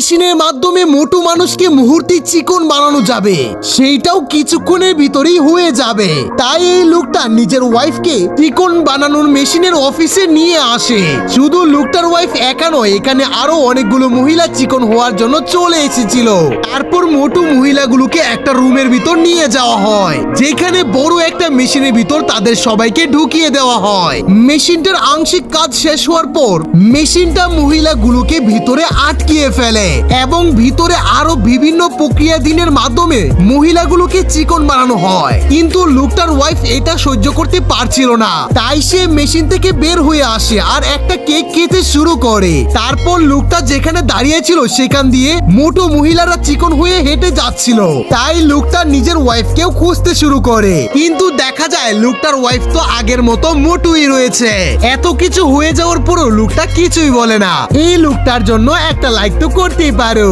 মেশিনের মাধ্যমে মোটু মানুষকে মুহূর্তে চিকন বানানো যাবে, সেইটাও কিছুক্ষণের ভিতরেই হয়ে যাবে। তাই এই লোকটা নিজের ওয়াইফকে চিকন বানানোর মেশিনের অফিসে নিয়ে আসে। শুধু লোকটার ওয়াইফ একা নয়, এখানে আরো অনেকগুলো মহিলা চিকন হওয়ার জন্য চলে এসেছিল। তারপর মোটু মহিলাগুলোকে একটা রুমের ভিতর নিয়ে যাওয়া হয়, যেখানে বড় একটা মেশিনের ভিতর তাদের সবাইকে ঢুকিয়ে দেওয়া হয়। মেশিনটার আংশিক কাজ শেষ হওয়ার পর মেশিনটা মহিলাগুলোকে ভিতরে আটকিয়ে ফেলে এবং ভিতরে আরো বিভিন্ন প্রক্রিয়াধীনের মাধ্যমে মহিলাগুলোকে চিকন বানানো হয়। কিন্তু লোকটার ওয়াইফ এটা সহ্য করতে পারছিল না, তাই সে মেশিন থেকে বের হয়ে আসে আর একটা কেক খেতে শুরু করে। তারপর লোকটা যেখানে দাঁড়িয়ে ছিল সেখান দিয়ে মোটো মহিলারা চিকন হয়ে হেঁটে যাচ্ছিল, তাই লোকটা নিজের ওয়াইফকেও খুঁজতে শুরু করে। কিন্তু দেখা যায় লোকটার ওয়াইফ তো আগের মতো মোটুই রয়েছে। এত কিছু হয়ে যাওয়ার পরও লোকটা কিছুই বলে না। এই লোকটার জন্য একটা লাইক তো করতেই পারো।